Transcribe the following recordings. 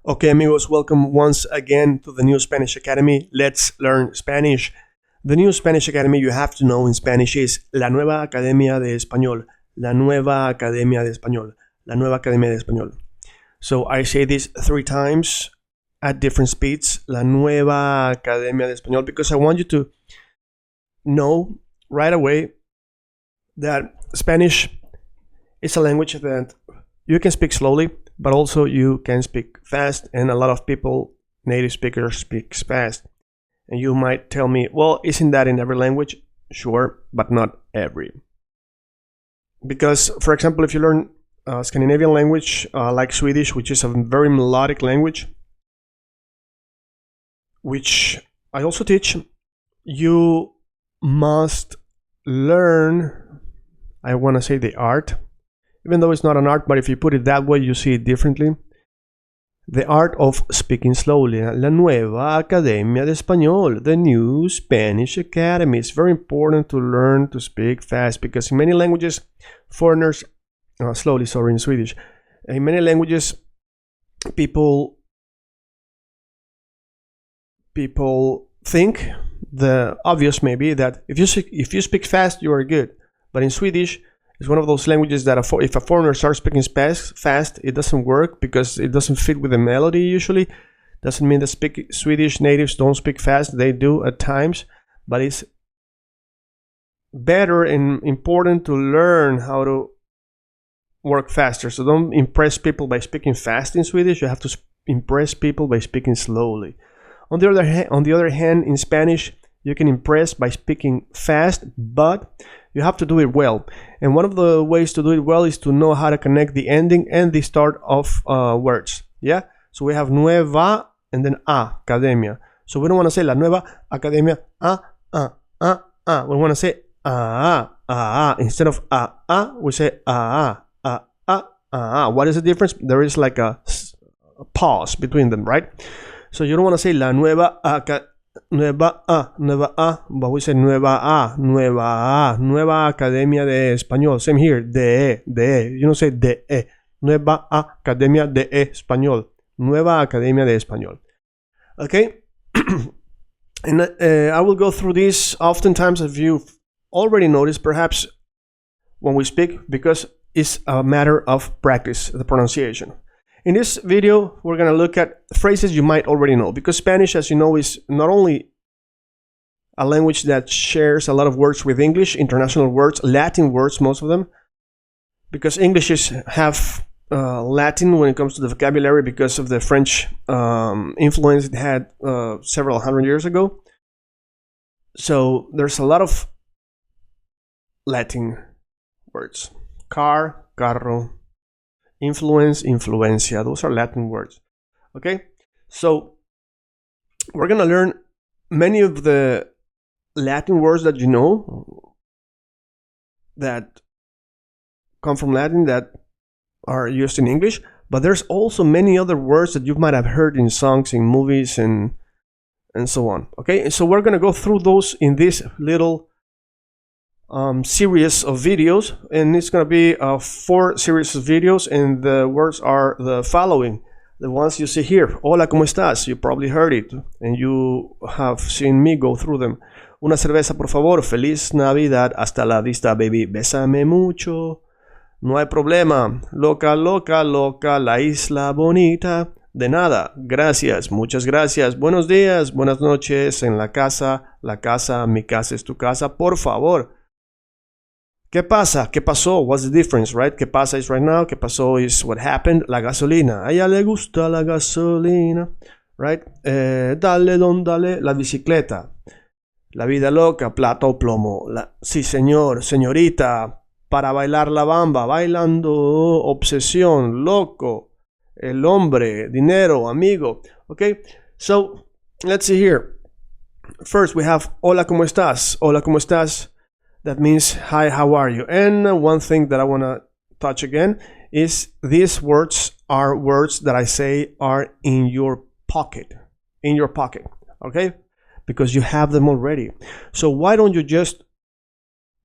Okay, amigos, welcome once again to the New Spanish Academy. Let's learn Spanish. The New Spanish Academy you have to know in Spanish is La Nueva Academia de Español. La Nueva Academia de Español. La Nueva Academia de Español. So I say this 3 times at different speeds. La Nueva Academia de Español, because I want you to know right away that Spanish is a language that you can speak slowly, but also you can speak fast, and a lot of people, native speakers, speak fast. And you might tell me, well, isn't that in every language? Sure, but not every. Because, for example, if you learn Scandinavian language like Swedish, which is a very melodic language, which I also teach, you must learn, I want to say the art, even though it's not an art, but if you put it that way, you see it differently. The art of speaking slowly. La Nueva Academia de Español, the New Spanish Academy. It's very important to learn to speak fast, because in many languages, foreigners, slowly, sorry, in Swedish. In many languages, people think the obvious may be that if you speak fast, you are good. But in Swedish, it's one of those languages that if a foreigner starts speaking fast, it doesn't work because it doesn't fit with the melody usually. Doesn't mean that Swedish natives don't speak fast. They do at times, but it's better and important to learn how to work faster. So don't impress people by speaking fast in Swedish. You have to impress people by speaking slowly. On the other hand, in Spanish, you can impress by speaking fast, but you have to do it well. And one of the ways to do it well is to know how to connect the ending and the start of words. Yeah? So we have nueva and then academia. So we don't want to say la nueva academia, We want to say Instead of we say What is the difference? There is like a pause between them, right? So you don't want to say la nueva but we say nueva Academia de Español. Same here, de. You don't say de. Nueva Academia de Español. Nueva Academia de Español. Okay? And I will go through this oftentimes, if you've already noticed, perhaps when we speak, because it's a matter of practice, the pronunciation. In this video, we're going to look at phrases you might already know, because Spanish, as you know, is not only a language that shares a lot of words with English, international words, Latin words, most of them, because English is half Latin when it comes to the vocabulary because of the French influence it had several hundred years ago. So there's a lot of Latin words. Car, carro. Influence, influencia. Those are Latin words. Okay? So we're going to learn many of the Latin words that you know that come from Latin that are used in English, but there's also many other words that you might have heard in songs, in movies, and so on. Okay? So we're going to go through those in this little series of videos, and it's going to be 4 series of videos, and the words are the following, the ones you see here. Hola, ¿cómo estás? You probably heard it, and you have seen me go through them. Una cerveza, por favor. Feliz Navidad. Hasta la vista, baby. Bésame mucho. No hay problema. Loca, loca, loca. La isla bonita. De nada. Gracias. Muchas gracias. Buenos días. Buenas noches. En la casa. La casa. Mi casa es tu casa. Por favor. ¿Qué pasa? ¿Qué pasó? What's the difference, right? ¿Qué pasa is right now. ¿Qué pasó is what happened. La gasolina. A ella le gusta la gasolina. Right? Dale, don, dale. La bicicleta. La vida loca. Plata o plomo. Sí, señor. Señorita. Para bailar la bamba. Bailando. Obsesión. Loco. El hombre. Dinero. Amigo. Okay? So, let's see here. First, we have hola, ¿cómo estás? Hola, ¿cómo estás? That means, hi, how are you? And one thing that I want to touch again is these words are words that I say are in your pocket. In your pocket, okay? Because you have them already. So why don't you just,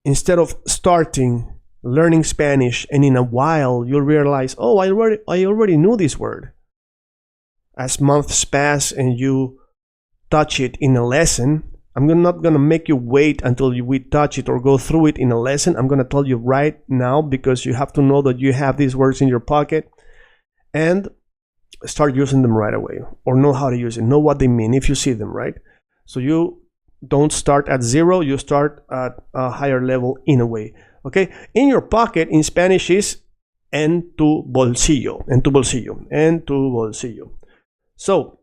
instead of starting learning Spanish and in a while you'll realize, oh, I already knew this word. as months pass and you touch it in a lesson, I'm not gonna make you wait until we touch it or go through it in a lesson. I'm gonna tell you right now, because you have to know that you have these words in your pocket and start using them right away, or know how to use it, know what they mean if you see them, right? So you don't start at zero, you start at a higher level in a way. Okay, in your pocket in Spanish is en tu bolsillo, en tu bolsillo, en tu bolsillo. So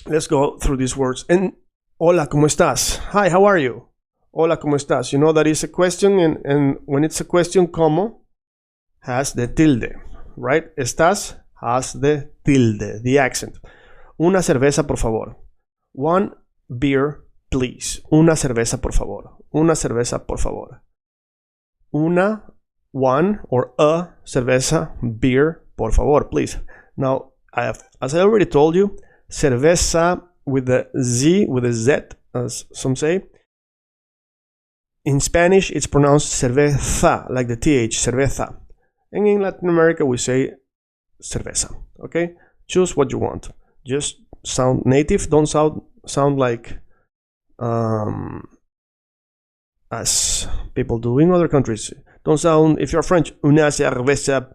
let's go through these words. And hola, ¿cómo estás? Hi, how are you? Hola, ¿cómo estás? You know that is a question, and when it's a question, ¿cómo? Has the tilde, right? Estás has the tilde, the accent. Una cerveza, por favor. One beer, please. Una cerveza, por favor. Una cerveza, por favor. One or a cerveza, beer, por favor, please. Now, as I already told you, cerveza with the Z, with a Z, as some say. In Spanish, it's pronounced cerveza, like the TH, cerveza. And in Latin America, we say cerveza, okay? Choose what you want. Just sound native, don't sound like as people do in other countries. Don't sound, if you're French, una cerveza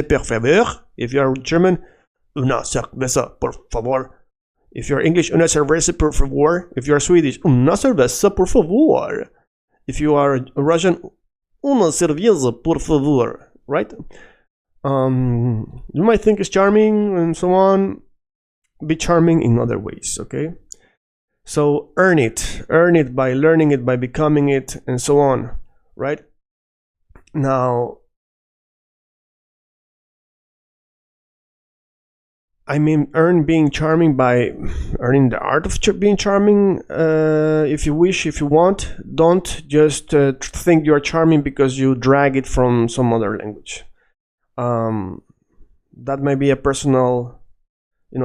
por favor. If you're German, una cerveza por favor. If you're English, una cerveza por favor. If you're Swedish, una cerveza por favor. If you are Russian, una cerveza por favor, right? You might think it's charming and so on. Be charming in other ways, okay? So earn it by learning it, by becoming it, and so on, right? Now, I mean, earn being charming by earning the art of being charming, if you wish, if you want. Don't just think you're charming because you drag it from some other language. That may be a personal,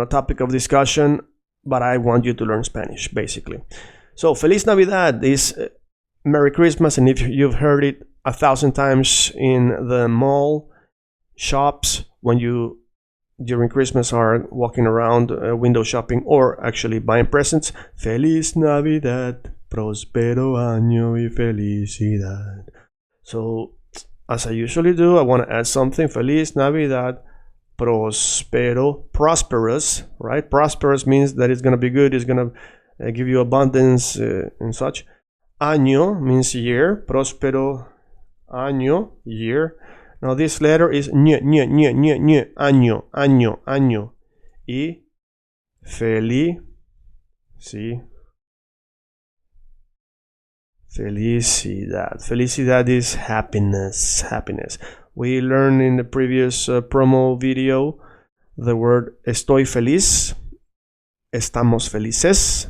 topic of discussion, but I want you to learn Spanish, basically. So, Feliz Navidad is Merry Christmas, and if you've heard it 1,000 times in the mall, shops, when you during Christmas are walking around window shopping or actually buying presents. Feliz Navidad, próspero año y felicidad. So, as I usually do, I want to add something. Feliz Navidad, próspero, prosperous, right? Prosperous means that it's going to be good, it's going to give you abundance and such. Año means year, próspero año, year. Now this letter is ñ, año, año, año. Y felicidad. Felicidad is happiness, happiness. We learned in the previous promo video the word estoy feliz, estamos felices.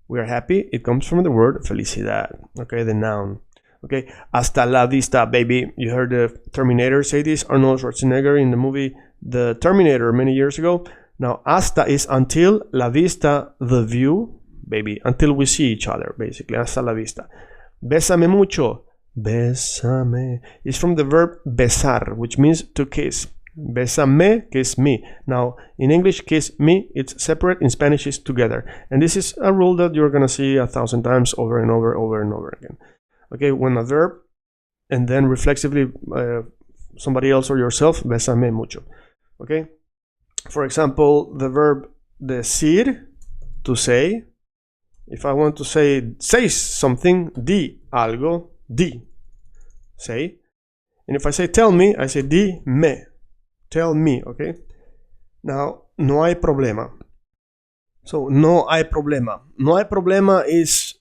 We are happy. It comes from the word felicidad, okay, the noun. Okay, hasta la vista, baby. You heard the Terminator say this, Arnold Schwarzenegger in the movie The Terminator many years ago. Now, hasta is until, la vista, the view, baby, until we see each other, basically, hasta la vista. Bésame mucho, bésame, is from the verb besar, which means to kiss. Bésame, kiss me. Now, in English, kiss me, it's separate. In Spanish, it's together. And this is a rule that you're going to see 1,000 times over and over again. Okay, when a verb, and then reflexively somebody else or yourself, bésame mucho. Okay, for example, the verb decir, to say. If I want to say something, di algo, di, say. And if I say tell me, I say di me, tell me, okay? Now, no hay problema. So, no hay problema. No hay problema is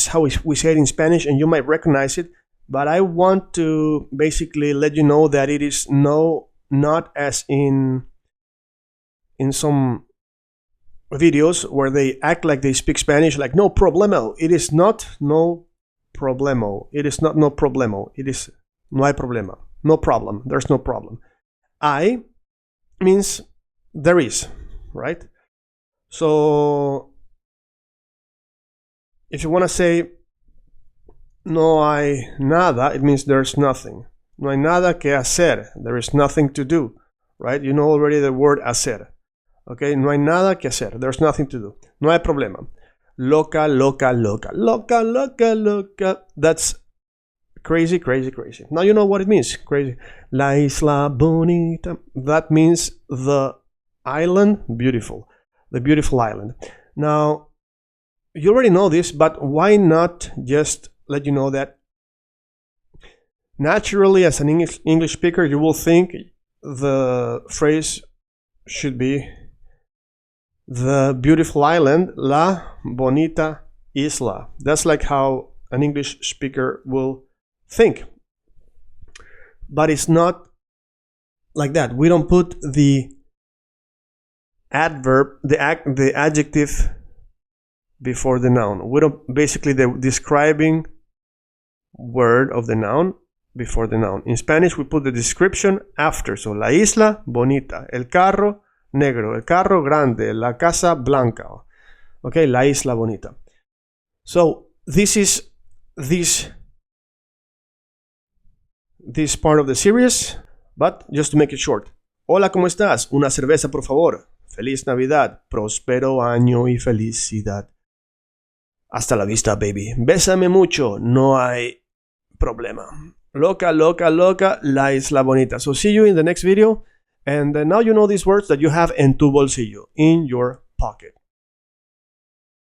how we say it in Spanish, and you might recognize it, but I want to basically let you know that it is no, not as in some videos where they act like they speak Spanish, like no problemo. It is not no problemo. It is not no problemo. It is no hay problema. No problem. There's no problem. I means there is, right? So if you want to say no hay nada, it means there's nothing. No hay nada que hacer. There is nothing to do. right? You know already the word hacer. Okay, no hay nada que hacer. There's nothing to do. No hay problema. Loca, loca, loca. Loca, loca, loca. That's crazy, crazy, crazy. Now you know what it means. Crazy. La isla bonita. That means the island beautiful. The beautiful island. Now, you already know this, but why not just let you know that naturally, as an English speaker, you will think the phrase should be the beautiful island, la bonita isla. That's like how an English speaker will think. But it's not like that. We don't put the adverb, the adjective before the noun. We don't, basically the describing word of the noun before the noun. In Spanish, we put the description after. So, la isla bonita, el carro negro, el carro grande, la casa blanca. Okay, la isla bonita. So, this is this part of the series, but just to make it short. Hola, ¿cómo estás? Una cerveza, por favor. Feliz Navidad, próspero año y felicidad. Hasta la vista, baby. Bésame mucho, no hay problema. Loca, loca, loca, la isla bonita. So see you in the next video. And now you know these words that you have en tu bolsillo, in your pocket.